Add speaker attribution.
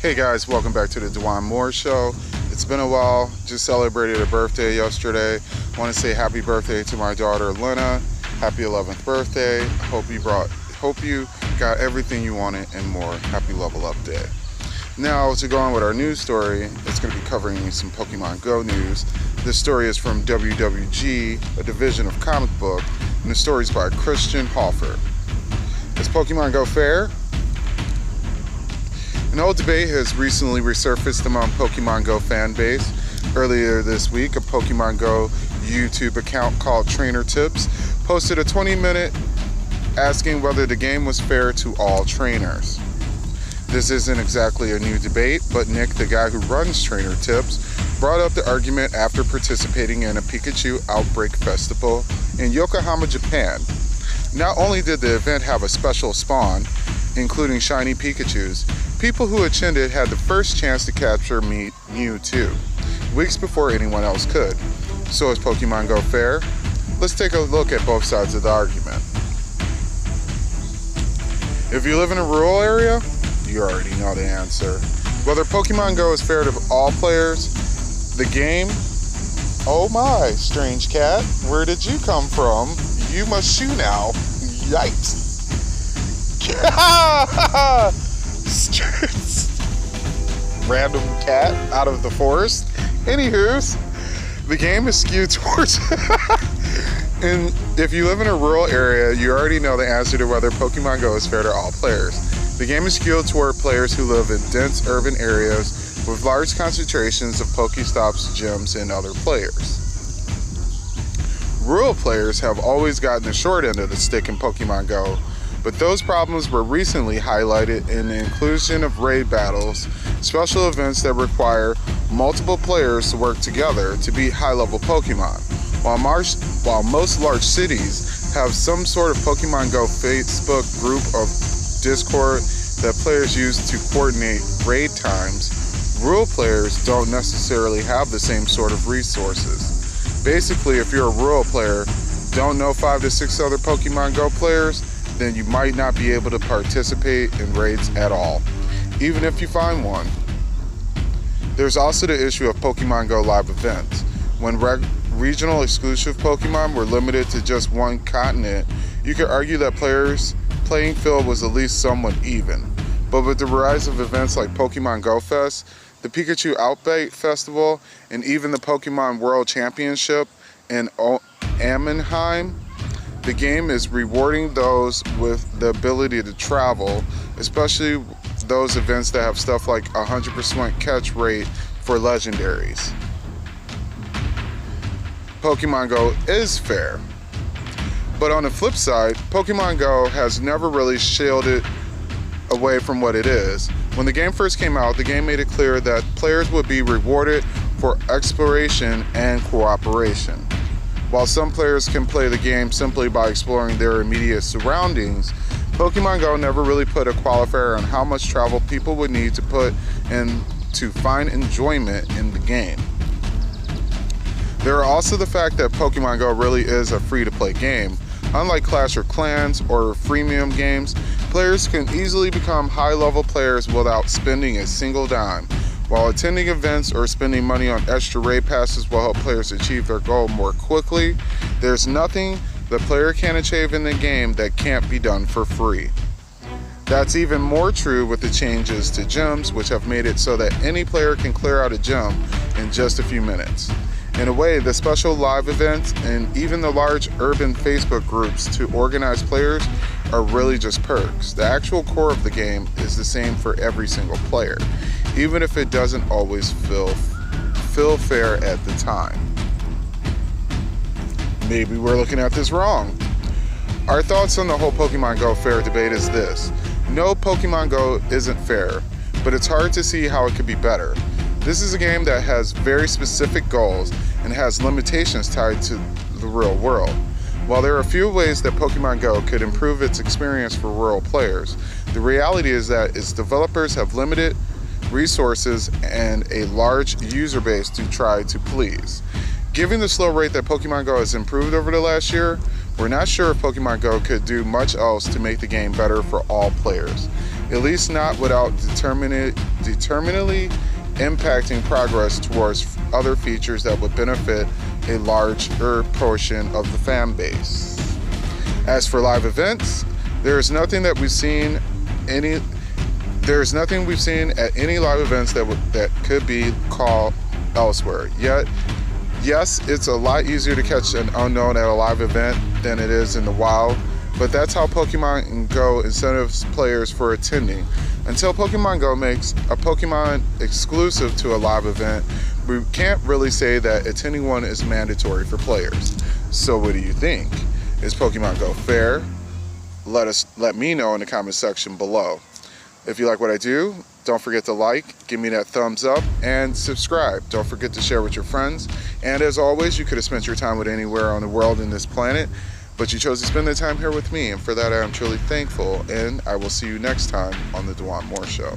Speaker 1: Hey guys, welcome back to the Dwan Moore Show. It's been a while, just celebrated a birthday yesterday. I want to say happy birthday to my daughter Lena. Happy 11th birthday. Hope you got everything you wanted and more. Happy level up day. Now to go on with our news story, it's going to be covering some Pokemon Go news. This story is from WWG, a division of comic book, and the story is by Christian Hoffer. Is Pokemon Go fair? An old debate has recently resurfaced among Pokemon Go fan base. Earlier this week, a Pokemon Go YouTube account called Trainer Tips posted a 20-minute asking whether the game was fair to all trainers. This isn't exactly a new debate, but Nick, the guy who runs Trainer Tips, brought up the argument after participating in a Pikachu Outbreak Festival in Yokohama, Japan. Not only did the event have a special spawn, including shiny Pikachus, people who attended had the first chance to capture Mewtwo, weeks before anyone else could. So is Pokemon Go fair? Let's take a look at both sides of the argument. If you live in a rural area, you already know the answer. Whether Pokemon Go is fair to all players, the game... Oh my, strange cat, where did you come from? You must shoo now. Yikes. Random cat out of the forest. Anywho's, the game is skewed towards... And if you live in a rural area, you already know the answer to whether Pokemon Go is fair to all players. The game is skewed toward players who live in dense urban areas with large concentrations of Pokestops, gyms, and other players. Rural players have always gotten the short end of the stick in Pokemon Go, but those problems were recently highlighted in the inclusion of raid battles, special events that require multiple players to work together to beat high-level Pokemon. While most large cities have some sort of Pokemon Go Facebook group of Discord that players use to coordinate raid times, rural players don't necessarily have the same sort of resources. Basically, if you're a rural player, don't know 5 to 6 other Pokemon Go players, then you might not be able to participate in raids at all, even if you find one. There's also the issue of Pokemon Go live events. When regional exclusive Pokemon were limited to just one continent, you could argue that playing field was at least somewhat even. But with the rise of events like Pokemon Go Fest, the Pikachu Outbreak Festival, and even the Pokemon World Championship in Amenheim, the game is rewarding those with the ability to travel, especially those events that have stuff like 100% catch rate for legendaries. Pokemon Go is fair. But on the flip side, Pokemon Go has never really shielded away from what it is. When the game first came out, the game made it clear that players would be rewarded for exploration and cooperation. While some players can play the game simply by exploring their immediate surroundings, Pokemon Go never really put a qualifier on how much travel people would need to put in to find enjoyment in the game. There are also the fact that Pokemon Go really is a free-to-play game. Unlike Clash of Clans or freemium games, players can easily become high-level players without spending a single dime. While attending events or spending money on extra raid passes will help players achieve their goal more quickly, there's nothing the player can achieve in the game that can't be done for free. That's even more true with the changes to gyms, which have made it so that any player can clear out a gym in just a few minutes. In a way, the special live events and even the large urban Facebook groups to organize players are really just perks. The actual core of the game is the same for every single player, even if it doesn't always feel fair at the time. Maybe we're looking at this wrong. Our thoughts on the whole Pokemon Go fair debate is this. No, Pokemon Go isn't fair, but it's hard to see how it could be better. This is a game that has very specific goals and has limitations tied to the real world. While there are a few ways that Pokemon Go could improve its experience for rural players, the reality is that its developers have limited resources and a large user base to try to please. Given the slow rate that Pokemon Go has improved over the last year, we're not sure if Pokemon Go could do much else to make the game better for all players. at least not without determinately impacting progress towards other features that would benefit a larger portion of the fan base. As for live events, there's nothing we've seen at any live events that could be called elsewhere. Yet, yes, it's a lot easier to catch an unknown at a live event than it is in the wild, but that's how Pokemon Go incentives players for attending. Until Pokemon Go makes a Pokemon exclusive to a live event, we can't really say that attending one is mandatory for players. So what do you think? Is Pokemon Go fair? Let me know in the comment section below. If you like what I do, don't forget to like, give me that thumbs up, and subscribe. Don't forget to share with your friends. And as always, you could have spent your time with anywhere on the world in this planet, but you chose to spend the time here with me, and for that I am truly thankful, and I will see you next time on The Dewan Moore Show.